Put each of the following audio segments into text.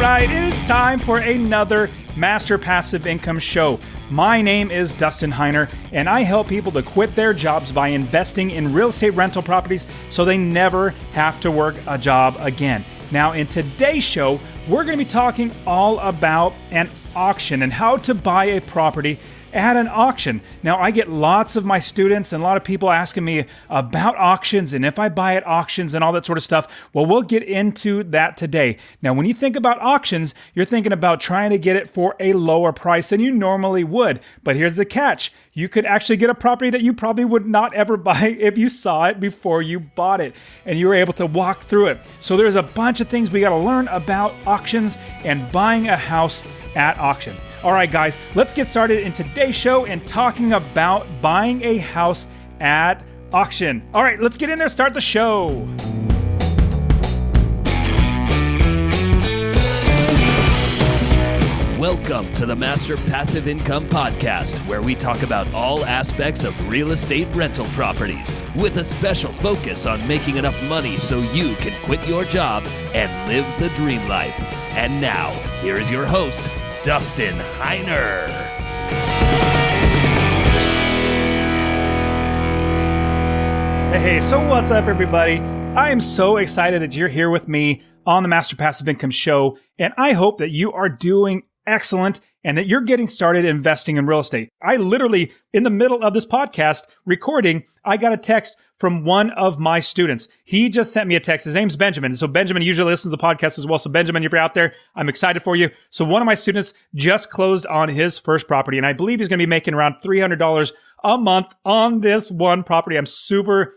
right, it is time for another Master Passive Income show. My name is Dustin Heiner, and I help people to quit their jobs by investing in real estate rental properties so they never have to work a job again. Now, in today's show, we're going to be talking all about an auction and how to buy a property at an auction. Now, I get lots of my students and a lot of people asking me about auctions and if I buy at auctions and all that sort of stuff. Well, we'll get into that today. Now, when you think about auctions, you're thinking about trying to get it for a lower price than you normally would. But here's the catch. You could actually get a property that you probably would not ever buy if you saw it before you bought it and you were able to walk through it. So there's a bunch of things we got to learn about auctions and buying a house at auction. All right, guys, let's get started in today's show and talking about buying a house at auction. All right, let's get in there, start the show. Welcome to the Master Passive Income Podcast, where we talk about all aspects of real estate rental properties with a special focus on making enough money so you can quit your job and live the dream life. And now, here is your host, Dustin Heiner. Hey, so what's up, everybody? I am so excited that you're here with me on the Master Passive Income show, and I hope that you are doing excellent and that you're getting started investing in real estate. I literally, in the middle of this podcast recording, I got a text from one of my students. He just sent me a text. His name's Benjamin. So Benjamin usually listens to the podcast as well. So Benjamin, if you're out there, I'm excited for you. So one of my students just closed on his first property, and I believe he's going to be making around $300 a month on this one property. I'm super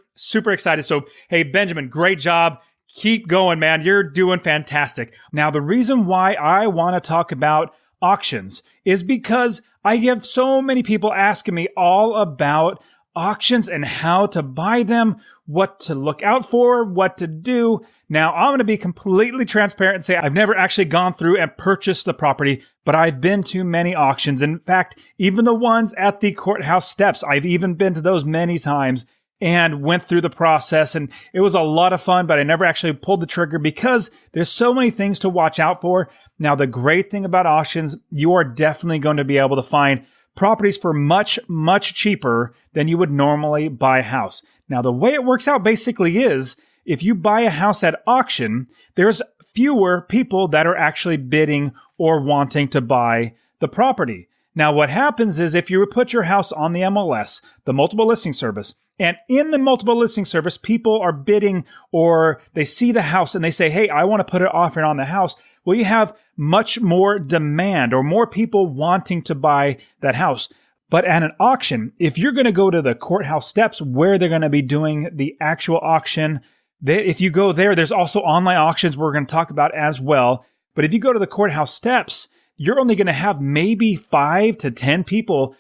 excited. So, hey, Benjamin, great job. Keep going, man. You're doing fantastic. Now, the reason why I want to talk about auctions is because I have so many people asking me all about auctions and how to buy them, what to look out for, what to do. Now, I'm going to be completely transparent and say I've never actually gone through and purchased the property, but I've been to many auctions. In fact, even the ones at the courthouse steps, I've even been to those many times and went through the process, and it was a lot of fun, but I never actually pulled the trigger because there's so many things to watch out for. Now, the great thing about auctions, you are definitely going to be able to find properties for much cheaper than you would normally buy a house. Now, the way it works out basically is if you buy a house at auction, there's fewer people that are actually bidding or wanting to buy the property. Now, what happens is if you put your house on the MLS, the multiple listing service, and in the multiple listing service, people are bidding or they see the house and they say, hey, I want to put an offer on the house. Well, you have much more demand or more people wanting to buy that house. But at an auction, if you're going to go to the courthouse steps where they're going to be doing the actual auction, if you go there, there's also online auctions we're going to talk about as well. But if you go to the courthouse steps, you're only going to have maybe 5 to 10 people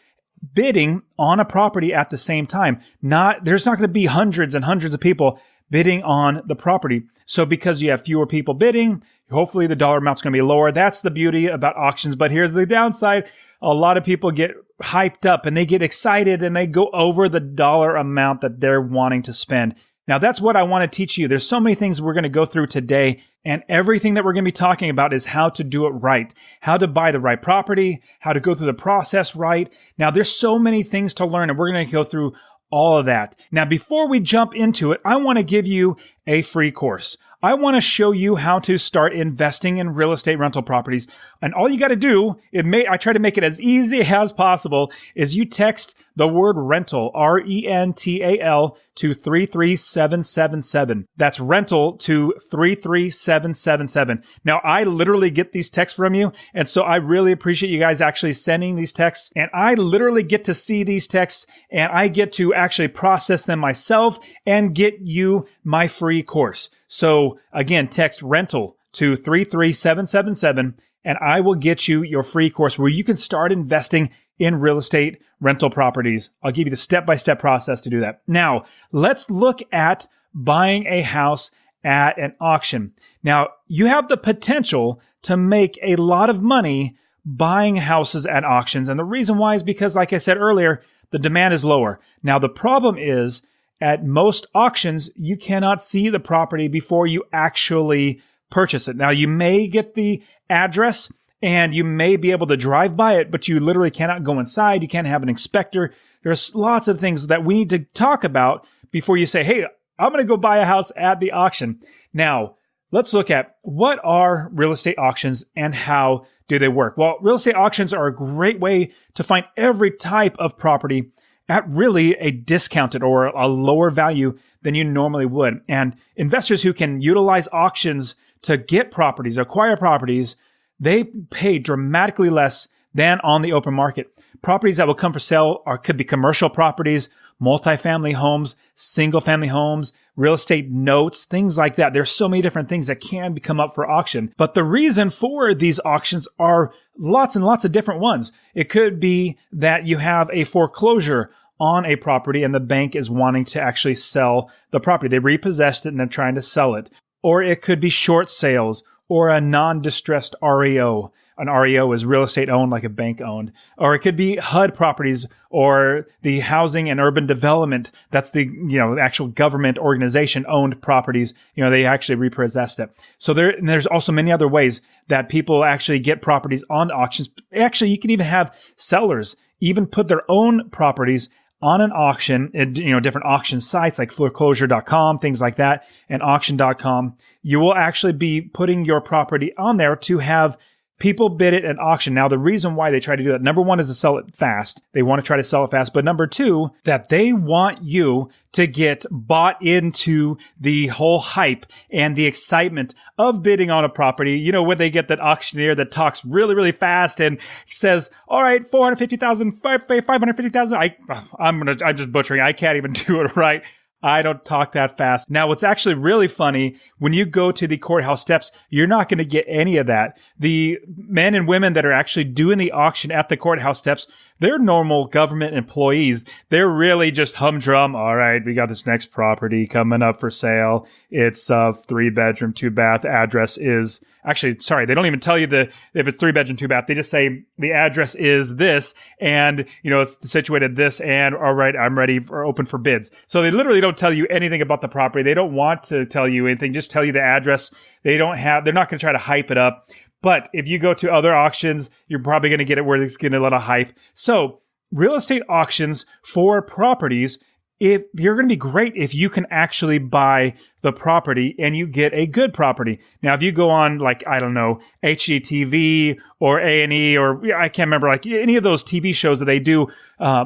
bidding on a property at the same time. There's not going to be hundreds and hundreds of people bidding on the property. So because you have fewer people bidding, hopefully the dollar amount's going to be lower. That's the beauty about auctions. But here's the downside. A lot of people get hyped up and they get excited and they go over the dollar amount that they're wanting to spend. Now, that's what I want to teach you. There's so many things we're going to go through today, and everything that we're going to be talking about is how to do it right, how to buy the right property, how to go through the process right. Now, there's so many things to learn, and we're going to go through all of that. Now, before we jump into it, I want to give you a free course. I want to show you how to start investing in real estate rental properties. And all you got to do, I try to make it as easy as possible, is you text the word rental, RENTAL, to 33777. That's rental to 33777. Now, I literally get these texts from you, and so I really appreciate you guys actually sending these texts, and I literally get to see these texts, and I get to actually process them myself and get you my free course. So again, text rental to 33777, and I will get you your free course where you can start investing in real estate rental properties. I'll give you the step-by-step process to do that. Now, let's look at buying a house at an auction. Now, you have the potential to make a lot of money buying houses at auctions. And the reason why is because, like I said earlier, the demand is lower. Now, the problem is at most auctions, you cannot see the property before you actually purchase it. Now, you may get the address and you may be able to drive by it, but you literally cannot go inside. You can't have an inspector. There's lots of things that we need to talk about before you say, hey, I'm going to go buy a house at the auction. Now, let's look at what are real estate auctions and how do they work? Well, real estate auctions are a great way to find every type of property at really a discounted or a lower value than you normally would. And investors who can utilize auctions to get properties, acquire properties, they pay dramatically less than on the open market. Properties that will come for sale could be commercial properties, multifamily homes, single-family homes, real estate notes, things like that. There's so many different things that can come up for auction. But the reason for these auctions are lots and lots of different ones. It could be that you have a foreclosure on a property and the bank is wanting to actually sell the property. They repossessed it and they're trying to sell it. Or it could be short sales or a non-distressed REO. An REO is real estate owned like a bank owned. Or it could be HUD properties or the Housing and Urban Development. That's the, actual government organization owned properties. They actually repossessed it. So there's also many other ways that people actually get properties on auctions. Actually, you can even have sellers even put their own properties on an auction at different auction sites like foreclosure.com, things like that, and auction.com. You will actually be putting your property on there to have people bid it at auction. Now, the reason why they try to do that, number one, is to sell it fast. They want to try to sell it fast. But number two, that they want you to get bought into the whole hype and the excitement of bidding on a property. When they get that auctioneer that talks really, really fast and says, all right, 450,000, 550,000. I'm just butchering. I can't even do it right. I don't talk that fast. Now, what's actually really funny, when you go to the courthouse steps, you're not going to get any of that. The men and women that are actually doing the auction at the courthouse steps, they're normal government employees. They're really just humdrum. All right, we got this next property coming up for sale. It's a 3-bedroom, 2-bath. Address is... Actually, sorry, they don't even tell you if it's 3-bedroom, 2-bath. They just say the address is this and, it's situated this and, all right, I'm ready or open for bids. So they literally don't tell you anything about the property. They don't want to tell you anything, just tell you the address. They're not going to try to hype it up. But if you go to other auctions, you're probably going to get it where it's getting a lot of hype. So real estate auctions for properties, if you're going to be great if you can actually buy the property and you get a good property. Now, if you go on HGTV or A&E or I can't remember, any of those TV shows that they do,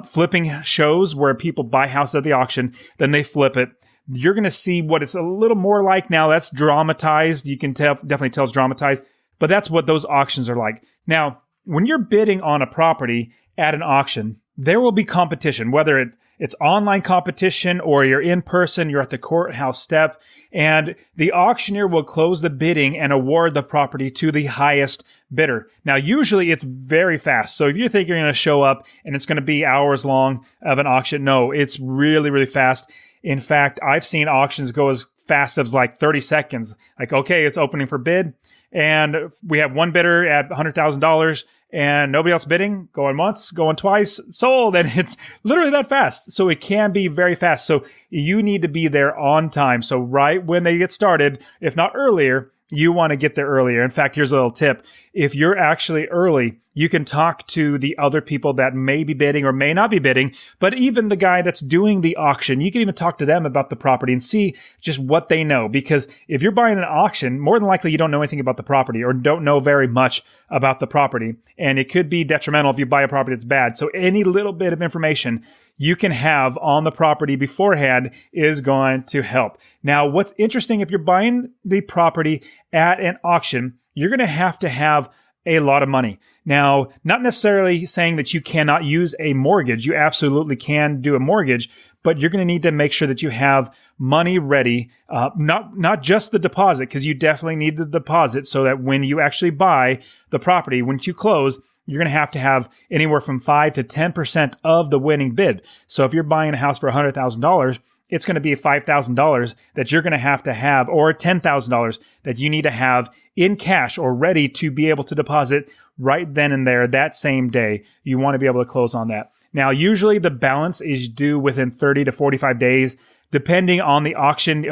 flipping shows where people buy houses at the auction, then they flip it. You're going to see what it's a little more like now. That's dramatized. You can definitely tell it's dramatized, but that's what those auctions are like. Now, when you're bidding on a property at an auction, there will be competition, whether it's online competition or you're in person, you're at the courthouse step, and the auctioneer will close the bidding and award the property to the highest bidder. Now, usually it's very fast. So if you think you're going to show up and it's going to be hours long of an auction, no, it's really, really fast. In fact, I've seen auctions go as fast as 30 seconds. Okay, it's opening for bid, and we have one bidder at $100,000. And nobody else bidding, going once, going twice, sold. And it's literally that fast. So it can be very fast. So you need to be there on time. So right when they get started, if not earlier, you want to get there earlier. In fact, here's a little tip. If you're actually early, you can talk to the other people that may be bidding or may not be bidding, but even the guy that's doing the auction, you can even talk to them about the property and see just what they know. Because if you're buying an auction, more than likely you don't know anything about the property or don't know very much about the property. And it could be detrimental if you buy a property that's bad. So any little bit of information you can have on the property beforehand is going to help. Now, what's interesting, if you're buying the property at an auction, you're going to have a lot of money. Now, not necessarily saying that you cannot use a mortgage. You absolutely can do a mortgage, but you're going to need to make sure that you have money ready, not just the deposit, because you definitely need the deposit so that when you actually buy the property, once you close, you're going to have anywhere from 5 to 10% of the winning bid. So if you're buying a house for $100,000, it's going to be $5,000 that you're going to have, or $10,000 that you need to have in cash or ready to be able to deposit right then and there that same day. You want to be able to close on that. Now, usually the balance is due within 30 to 45 days. Depending on the auction,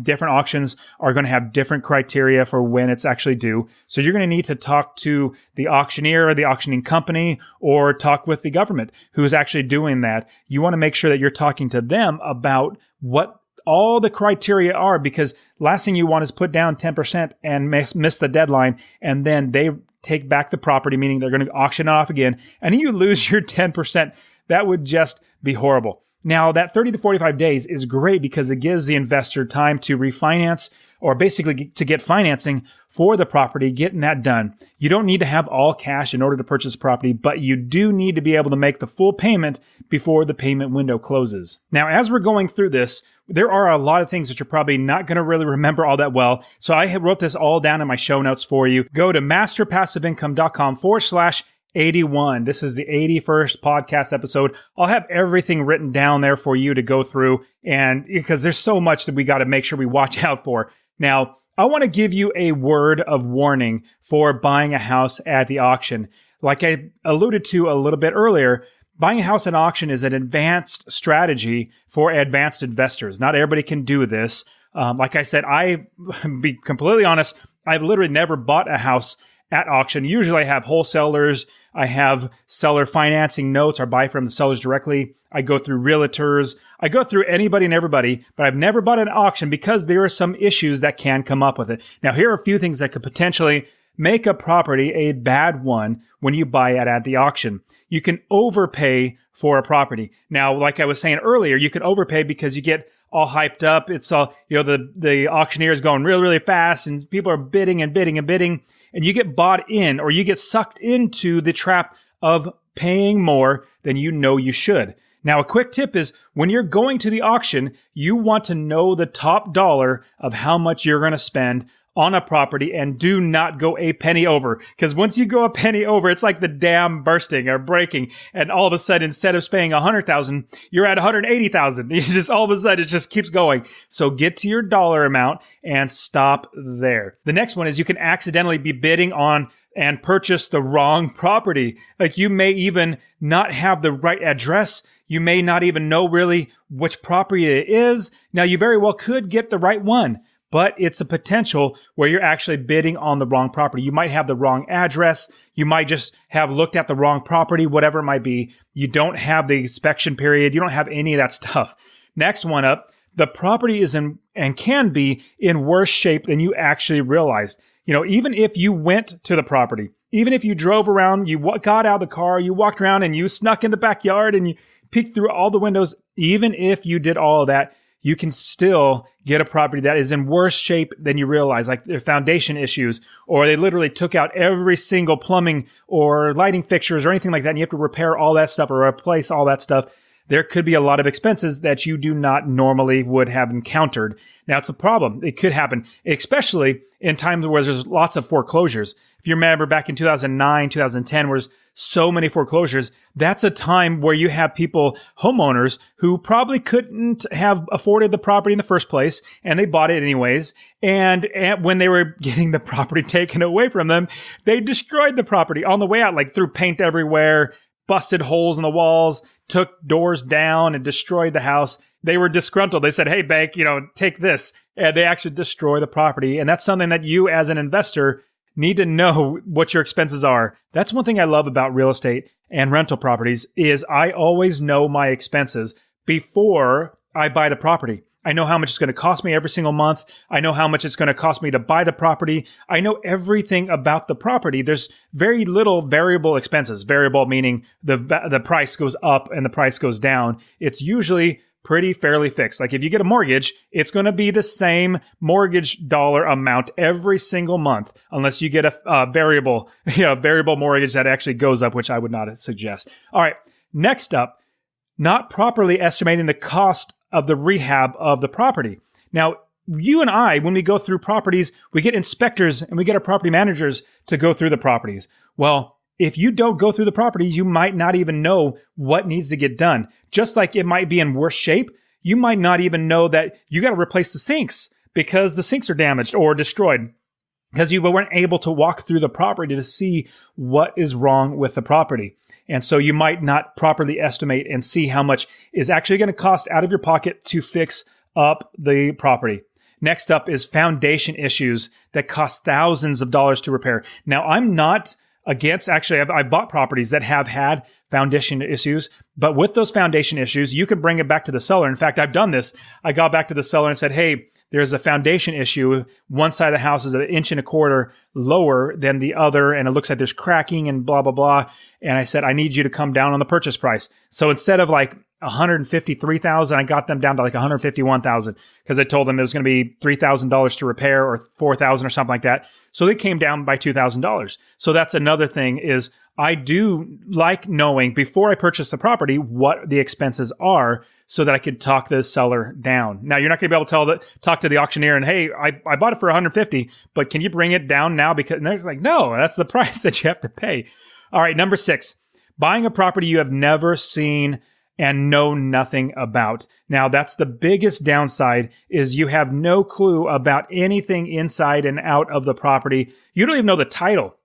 different auctions are going to have different criteria for when it's actually due. So you're going to need to talk to the auctioneer or the auctioning company, or talk with the government who's actually doing that. You want to make sure that you're talking to them about what all the criteria are, because last thing you want is put down 10% and miss the deadline, and then they take back the property, meaning they're going to auction it off again, and you lose your 10%. That would just be horrible. Now, that 30 to 45 days is great because it gives the investor time to refinance, or basically to get financing for the property, getting that done. You don't need to have all cash in order to purchase a property, but you do need to be able to make the full payment before the payment window closes. Now, as we're going through this, there are a lot of things that you're probably not going to really remember all that well. So I wrote this all down in my show notes for you. Go to masterpassiveincome.com/81. This is the 81st podcast episode. I'll have everything written down there for you to go through, and because there's so much that we got to make sure we watch out for. Now, I want to give you a word of warning for buying a house at the auction. Like I alluded to a little bit earlier, buying a house at auction is an advanced strategy for advanced investors. Not everybody can do this. Like I said, be completely honest, I've literally never bought a house at auction. Usually I have wholesalers, I have seller financing notes, or buy from the sellers directly. I go through realtors, I go through anybody and everybody, but I've never bought an auction because there are some issues that can come up with it. Now, here are a few things that could potentially make a property a bad one when you buy it at the auction. You can overpay for a property. Now, like I was saying earlier, you can overpay because you get all hyped up. It's all, the auctioneer is going really, really fast, and people are bidding and bidding and bidding, and you get bought in, or you get sucked into the trap of paying more than you know you should. Now, a quick tip is when you're going to the auction, you want to know the top dollar of how much you're going to spend on a property, and do not go a penny over. Because once you go a penny over, it's like the dam bursting or breaking, and all of a sudden, instead of spending $100,000, you're at $180,000. You just all of a sudden, it just keeps going. So get to your dollar amount and stop there. The next one is you can accidentally be bidding on and purchase the wrong property. Like, you may even not have the right address. You may not even know really which property it is. Now, you very well could get the right one, but it's a potential where you're actually bidding on the wrong property. You might have the wrong address. You might just have looked at the wrong property, whatever it might be. You don't have the inspection period. You don't have any of that stuff. Next one up, the property is in and can be in worse shape than you actually realized. Even if you went to the property, even if you drove around, you got out of the car, you walked around and you snuck in the backyard and you peeked through all the windows, even if you did all of that, you can still get a property that is in worse shape than you realize, like their foundation issues, or they literally took out every single plumbing or lighting fixtures or anything like that, and you have to repair all that stuff or replace all that stuff. There could be a lot of expenses that you do not normally would have encountered. Now, it's a problem. It could happen, especially in times where there's lots of foreclosures. If you remember back in 2009, 2010, where there's so many foreclosures, that's a time where you have homeowners who probably couldn't have afforded the property in the first place, and they bought it anyways. And when they were getting the property taken away from them, they destroyed the property on the way out, like threw paint everywhere, busted holes in the walls, took doors down, and destroyed the house. They were disgruntled. They said, "Hey, bank, take this." And they actually destroy the property. And that's something that you as an investor need to know what your expenses are. That's one thing I love about real estate and rental properties is I always know my expenses before I buy the property. I know how much it's going to cost me every single month. I know how much it's going to cost me to buy the property. I know everything about the property. There's very little variable expenses. Variable meaning the price goes up and the price goes down. It's usually fairly fixed. Like if you get a mortgage, it's going to be the same mortgage dollar amount every single month, unless you get a variable mortgage that actually goes up, which I would not suggest. All right. Next up, not properly estimating the cost of the rehab of the property. Now, you and I, when we go through properties, we get inspectors and we get our property managers to go through the properties. Well, if you don't go through the properties, you might not even know what needs to get done. Just like it might be in worse shape, you might not even know that you got to replace the sinks because the sinks are damaged or destroyed. because you weren't able to walk through the property to see what is wrong with the property. And so you might not properly estimate and see how much is actually going to cost out of your pocket to fix up the property. Next up is foundation issues that cost thousands of dollars to repair. Now, I'm not against, actually, I've bought properties that have had foundation issues, but with those foundation issues, you can bring it back to the seller. In fact, I've done this. I got back to the seller and said, hey, there's a foundation issue. One side of the house is 1.25 inches lower than the other, and it looks like there's cracking and blah, blah, blah. And I said, I need you to come down on the purchase price. So instead of like $153,000, I got them down to like $151,000 because I told them it was going to be $3,000 to repair or $4,000 or something like that. So they came down by $2,000. So that's another thing is I do like knowing before I purchase the property what the expenses are so that I could talk the seller down. Now, you're not going to be able to talk to the auctioneer and, hey, I bought it for $150, but can you bring it down now? Because and they're like, no, that's the price that you have to pay. All right, number 6, buying a property you have never seen and know nothing about. Now, that's the biggest downside is you have no clue about anything inside and out of the property. You don't even know the title.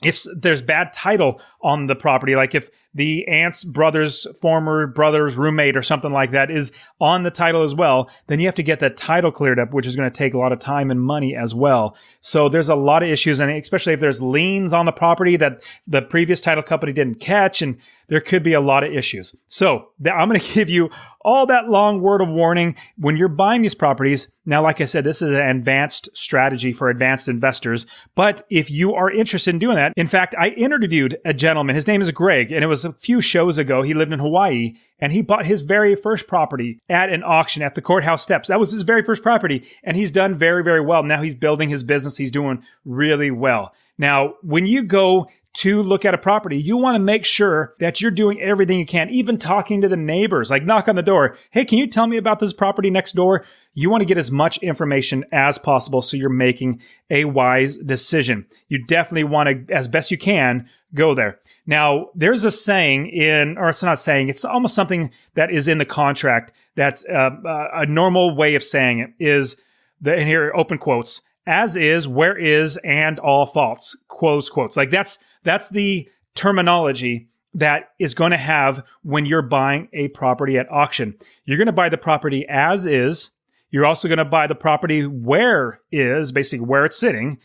If there's bad title on the property, like if the aunt's brother's former brother's roommate or something like that is on the title as well, then you have to get that title cleared up, which is going to take a lot of time and money as well. So there's a lot of issues, and especially if there's liens on the property that the previous title company didn't catch, and there could be a lot of issues. So I'm going to give you all that long word of warning when you're buying these properties. Now, like I said, this is an advanced strategy for advanced investors. But if you are interested in doing that, in fact, I interviewed a gentleman. His name is Greg, and it was a few shows ago. He lived in Hawaii, and he bought his very first property at an auction at the courthouse steps. That was his very first property, and he's done very, very well. Now he's building his business. He's doing really well. Now, when you go to look at a property, you want to make sure that you're doing everything you can, even talking to the neighbors, like knock on the door. Hey, can you tell me about this property next door? You want to get as much information as possible so you're making a wise decision. You definitely want to, as best you can, go there. Now, there's a saying or it's not a saying, it's almost something that is in the contract that's a normal way of saying it is, and here, open quotes, as is, where is, and all faults, close quotes. Like that's the terminology that is going to have when you're buying a property at auction. You're going to buy the property as is. You're also going to buy the property where is, basically where it's sitting,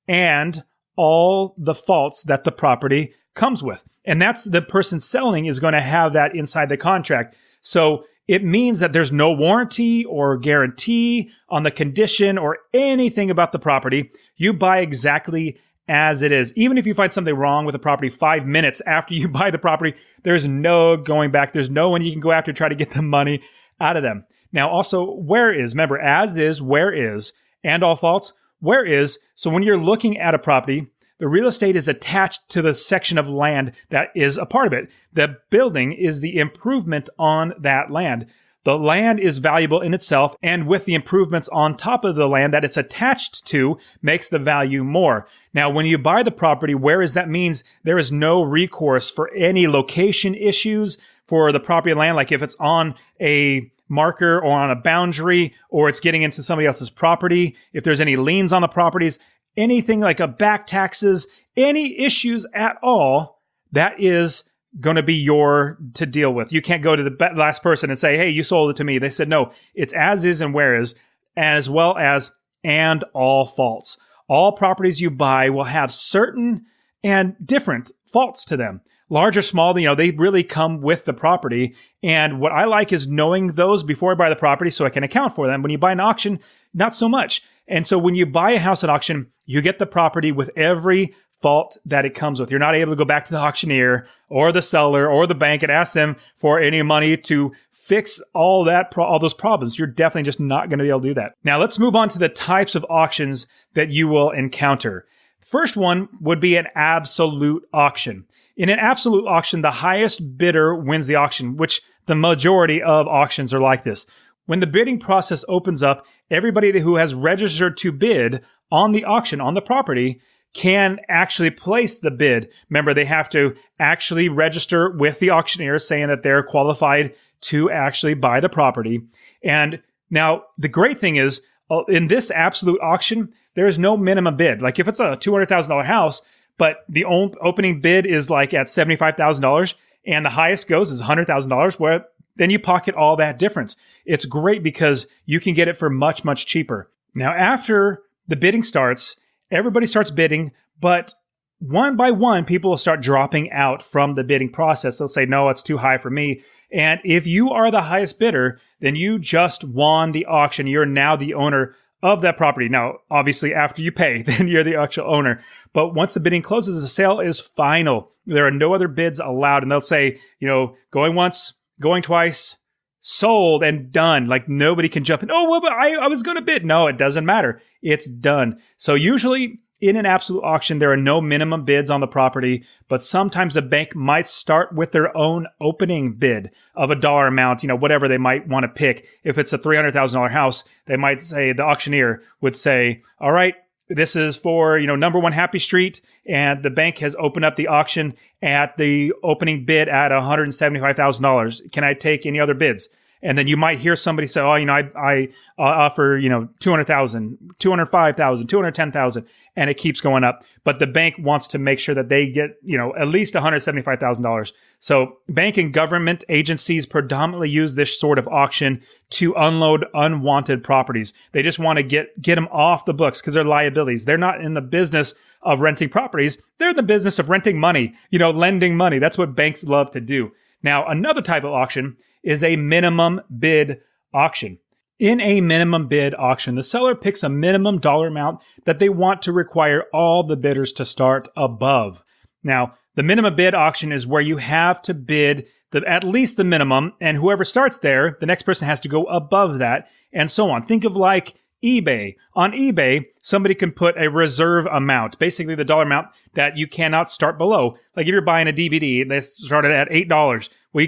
and all the faults that the property comes with. And that's the person selling is going to have that inside the contract. So it means that there's no warranty or guarantee on the condition or anything about the property. You buy exactly as it is. Even if you find something wrong with the property 5 minutes after you buy the property, there's no going back. There's no one you can go after to try to get the money out of them. Now, also, where is, remember, as is, where is, and all faults, where is. So when you're looking at a property, the real estate is attached to the section of land that is a part of it. The building is the improvement on that land. The land is valuable in itself, and with the improvements on top of the land that it's attached to makes the value more. Now, when you buy the property, whereas that means there is no recourse for any location issues for the property land, like if it's on a marker or on a boundary, or it's getting into somebody else's property, if there's any liens on the properties, anything like a back taxes, any issues at all, that is going to be to deal with. You can't go to the last person and say, hey, you sold it to me. They said, no, it's as is and where is, as well as and all faults. All properties you buy will have certain and different faults to them. Large or small, they really come with the property. And what I like is knowing those before I buy the property so I can account for them. When you buy an auction, not so much. And so when you buy a house at auction, you get the property with every fault that it comes with. You're not able to go back to the auctioneer or the seller or the bank and ask them for any money to fix all those problems. You're definitely just not going to be able to do that. Now let's move on to the types of auctions that you will encounter. First one would be an absolute auction. In an absolute auction, the highest bidder wins the auction, which the majority of auctions are like this. When the bidding process opens up, everybody who has registered to bid on the auction, on the property, can actually place the bid. Remember, they have to actually register with the auctioneer saying that they're qualified to actually buy the property. And now the great thing is, in this absolute auction, there's no minimum bid. Like if it's a $200,000 house, but the opening bid is like at $75,000 and the highest goes is $100,000, well, then you pocket all that difference. It's great because you can get it for much, much cheaper. Now, after the bidding starts, everybody starts bidding, but one by one, people will start dropping out from the bidding process. They'll say, no, it's too high for me. And if you are the highest bidder, then you just won the auction. You're now the owner of that property. Now, obviously, after you pay, then you're the actual owner. But once the bidding closes, the sale is final. There are no other bids allowed. And they'll say, going once, going twice, sold and done. Like nobody can jump in. Oh, well, but I was going to bid. No, it doesn't matter. It's done. So usually in an absolute auction, there are no minimum bids on the property, but sometimes a bank might start with their own opening bid of a dollar amount, whatever they might want to pick. If it's a $300,000 house, they might say, the auctioneer would say, all right, this is for, number 1 Happy Street, and the bank has opened up the auction at the opening bid at $175,000. Can I take any other bids? And then you might hear somebody say, I offer, 200,000, 205,000, 210,000, and it keeps going up. But the bank wants to make sure that they get, at least $175,000. So bank and government agencies predominantly use this sort of auction to unload unwanted properties. They just want to get them off the books because they're liabilities. They're not in the business of renting properties. They're in the business of renting money, lending money. That's what banks love to do. Now, another type of auction is a minimum bid auction. In a minimum bid auction, the seller picks a minimum dollar amount that they want to require all the bidders to start above. Now, the minimum bid auction is where you have to bid at least the minimum, and whoever starts there, the next person has to go above that, and so on. Think of like eBay. On eBay, somebody can put a reserve amount, basically the dollar amount that you cannot start below. Like if you're buying a DVD, they started at $8. Well,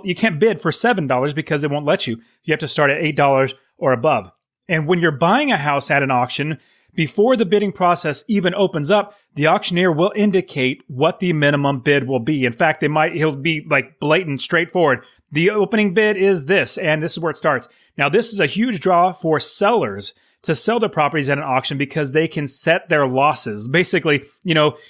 you can't bid for $7 because it won't let you. You have to start at $8 or above. And when you're buying a house at an auction, before the bidding process even opens up, the auctioneer will indicate what the minimum bid will be. In fact, he'll be like blatant, straightforward. The opening bid is this, and this is where it starts. Now, this is a huge draw for sellers to sell their properties at an auction because they can set their losses. Basically,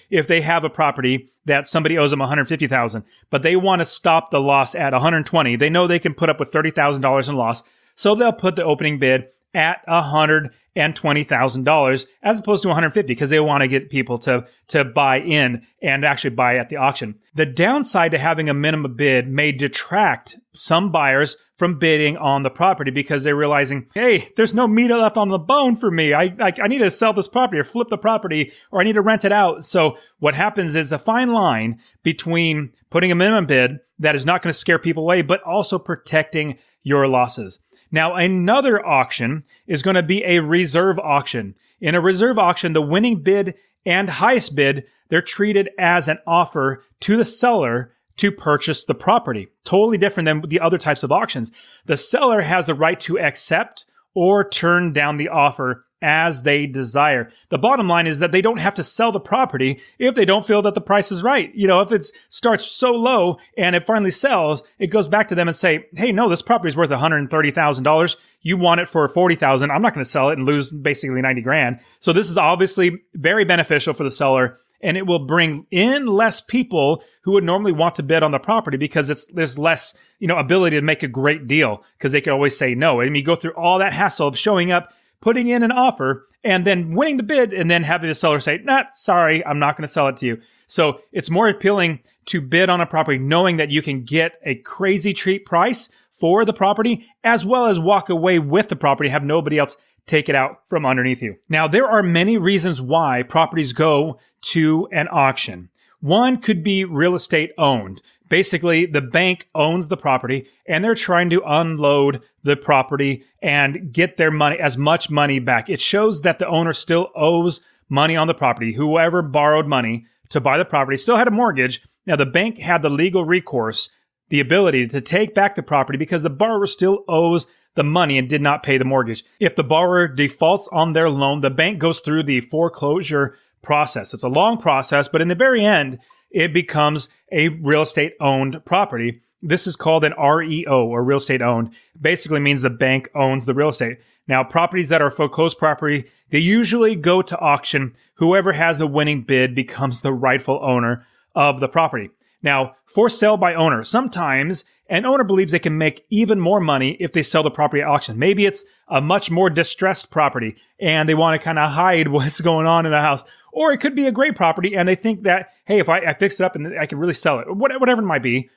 if they have a property that somebody owes them $150,000, but they want to stop the loss at $120,000, they know they can put up with $30,000 in loss, so they'll put the opening bid at $120,000 as opposed to $150,000 because they want to get people to buy in and actually buy at the auction. The downside to having a minimum bid may detract some buyers from bidding on the property because they're realizing, hey, there's no meat left on the bone for me. I need to sell this property or flip the property, or I need to rent it out. So what happens is a fine line between putting a minimum bid that is not going to scare people away, but also protecting your losses. Now, another auction is going to be a reserve auction. In a reserve auction, the winning bid and highest bid, they're treated as an offer to the seller to purchase the property. Totally different than the other types of auctions. The seller has the right to accept or turn down the offer as they desire. The bottom line is that they don't have to sell the property if they don't feel that the price is right. If it starts so low and it finally sells, it goes back to them and say, hey, no, this property is worth $130,000. You want it for $40,000. I'm not going to sell it and lose basically $90,000. So this is obviously very beneficial for the seller, and it will bring in less people who would normally want to bid on the property because there's less, ability to make a great deal because they can always say no. And you go through all that hassle of showing up, putting in an offer, and then winning the bid, and then having the seller say, sorry, I'm not going to sell it to you. So it's more appealing to bid on a property knowing that you can get a crazy cheap price for the property, as well as walk away with the property, have nobody else take it out from underneath you. Now, there are many reasons why properties go to an auction. One could be real estate owned. Basically, the bank owns the property and they're trying to unload the property and get their money, as much money back. It shows that the owner still owes money on the property. Whoever borrowed money to buy the property still had a mortgage. Now, the bank had the legal recourse, the ability to take back the property because the borrower still owes the money and did not pay the mortgage. If the borrower defaults on their loan, the bank goes through the foreclosure process. It's a long process, but in the very end, it becomes a real estate owned property. This is called an REO, or real estate owned. Basically means the bank owns the real estate. Now, properties that are foreclosed property, they usually go to auction. Whoever has the winning bid becomes the rightful owner of the property. Now, for sale by owner, sometimes an owner believes they can make even more money if they sell the property at auction. Maybe it's a much more distressed property and they want to kind of hide what's going on in the house. Or it could be a great property and they think that, hey, if I fix it up and I can really sell it, whatever it might be,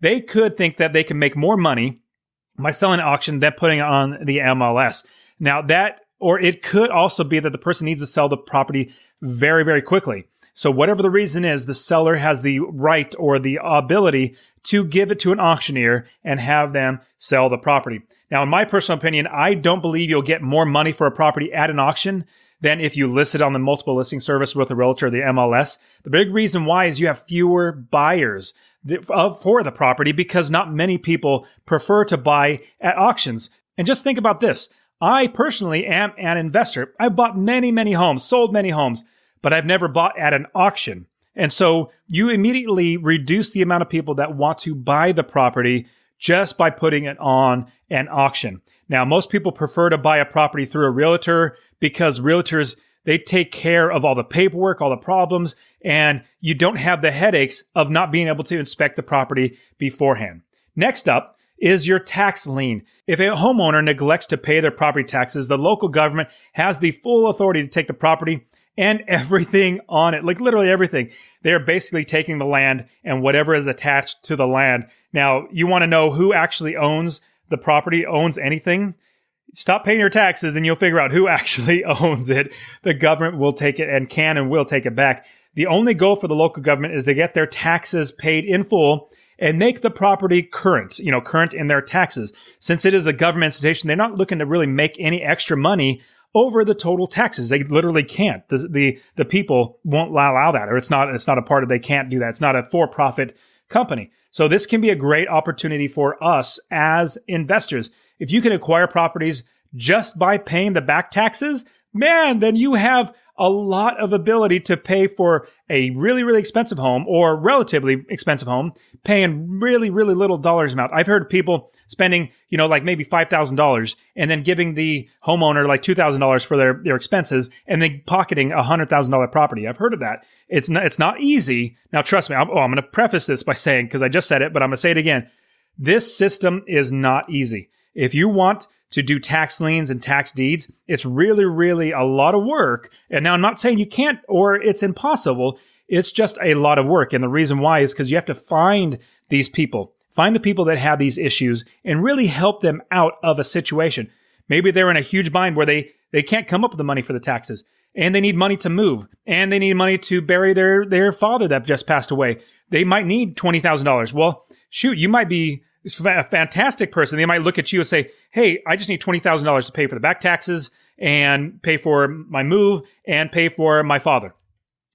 they could think that they can make more money by selling at auction than putting it on the MLS. Now or it could also be that the person needs to sell the property very, very quickly. So whatever the reason is, the seller has the right or the ability to give it to an auctioneer and have them sell the property. Now, in my personal opinion, I don't believe you'll get more money for a property at an auction than if you list it on the multiple listing service with a realtor or the MLS. The big reason why is you have fewer buyers for the property because not many people prefer to buy at auctions. And just think about this. I personally am an investor. I've bought many, many homes, sold many homes, but I've never bought at an auction. And so you immediately reduce the amount of people that want to buy the property just by putting it on an auction. Now, most people prefer to buy a property through a realtor because realtors, they take care of all the paperwork, all the problems, and you don't have the headaches of not being able to inspect the property beforehand. Next up is your tax lien. If a homeowner neglects to pay their property taxes, the local government has the full authority to take the property and everything on it, like literally everything. They're basically taking the land and whatever is attached to the land. Now, you want to know who actually owns the property, owns anything? Stop paying your taxes and you'll figure out who actually owns it. The government will take it and can and will take it back. The only goal for the local government is to get their taxes paid in full and make the property current in their taxes. Since it is a government institution, they're not looking to really make any extra money over the total taxes. They literally can't. The people won't allow that, or it's not a part of, they can't do that. It's not a for-profit company. So this can be a great opportunity for us as investors. If you can acquire properties just by paying the back taxes, man, then you have a lot of ability to pay for a really, really expensive home or relatively expensive home, paying really, really little dollars amount. I've heard people spending, like maybe $5,000 and then giving the homeowner like $2,000 for their expenses and then pocketing a $100,000 property. I've heard of that. It's not easy. Now, trust me, I'm going to preface this by saying, because I just said it, but I'm going to say it again. This system is not easy. If you want to do tax liens and tax deeds, it's really, really a lot of work. And now I'm not saying you can't or it's impossible. It's just a lot of work. And the reason why is because you have to find these people, find the people that have these issues and really help them out of a situation. Maybe they're in a huge bind where they can't come up with the money for the taxes and they need money to move and they need money to bury their father that just passed away. They might need $20,000. Well, shoot, you might be a fantastic person. They might look at you and say, hey, I just need $20,000 to pay for the back taxes and pay for my move and pay for my father,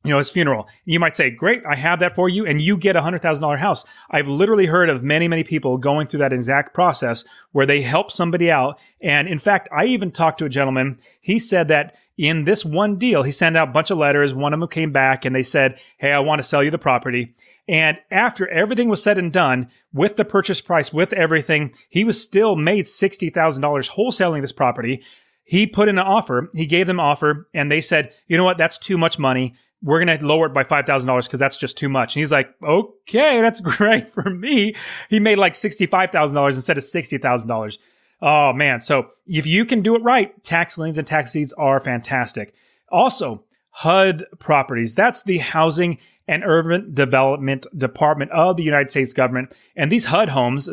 his funeral. You might say, great, I have that for you. And you get a $100,000 house. I've literally heard of many, many people going through that exact process where they help somebody out. And in fact, I even talked to a gentleman. He said that in this one deal, he sent out a bunch of letters. One of them came back and they said, hey, I want to sell you the property. And after everything was said and done, with the purchase price, with everything, he was still made $60,000 wholesaling this property. He put in an offer. He gave them an offer and they said, you know what? That's too much money. We're going to lower it by $5,000 because that's just too much. And he's like, okay, that's great for me. He made like $65,000 instead of $60,000. Oh man. So if you can do it right, tax liens and tax deeds are fantastic. Also, HUD properties. That's the Housing and Urban Development Department of the United States government. And these HUD homes,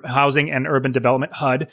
Housing and Urban Development, HUD,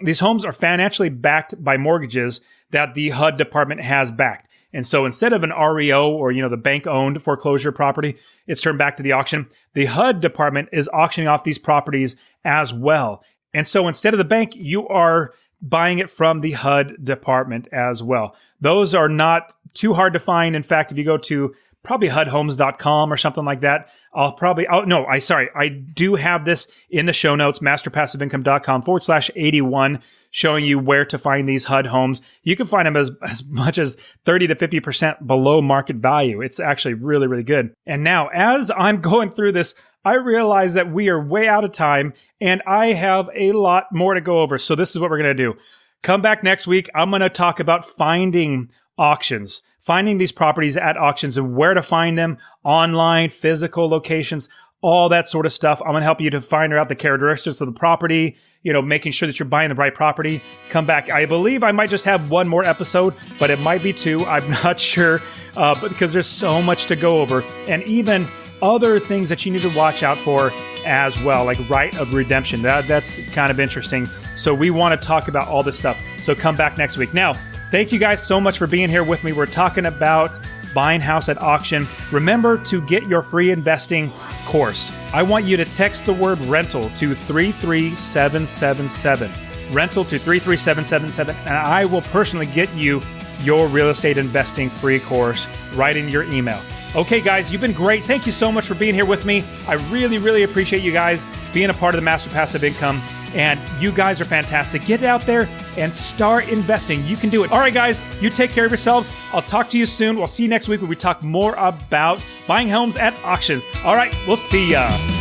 these homes are financially backed by mortgages that the HUD department has backed. And so instead of an REO or, the bank-owned foreclosure property, it's turned back to the auction. The HUD department is auctioning off these properties as well. And so instead of the bank, you are buying it from the HUD department as well. Those are not too hard to find. In fact, if you go to probably HUDhomes.com or something like that, I do have this in the show notes, masterpassiveincome.com/81, showing you where to find these HUD homes. You can find them as much as 30 to 50% below market value. It's actually really, really good. And now, as I'm going through this I realize that we are way out of time and I have a lot more to go over. So this is what we're going to do. Come back next week. I'm going to talk about finding auctions, finding these properties at auctions and where to find them, online, physical locations, all that sort of stuff. I'm going to help you to find out the characteristics of the property, making sure that you're buying the right property. Come back. I believe I might just have one more episode, but it might be two. I'm not sure, but because there's so much to go over, and even other things that you need to watch out for as well, like right of redemption. That's kind of interesting. So we want to talk about all this stuff. So come back next week. Now, thank you guys so much for being here with me. We're talking about buying house at auction. Remember to get your free investing course. I want you to text the word rental to 33777. Rental to 33777, and I will personally get you your real estate investing free course right in your email. Okay, guys, you've been great. Thank you so much for being here with me. I really, really appreciate you guys being a part of the Master Passive Income. And you guys are fantastic. Get out there and start investing. You can do it. All right, guys, you take care of yourselves. I'll talk to you soon. We'll see you next week when we talk more about buying homes at auctions. All right, we'll see ya.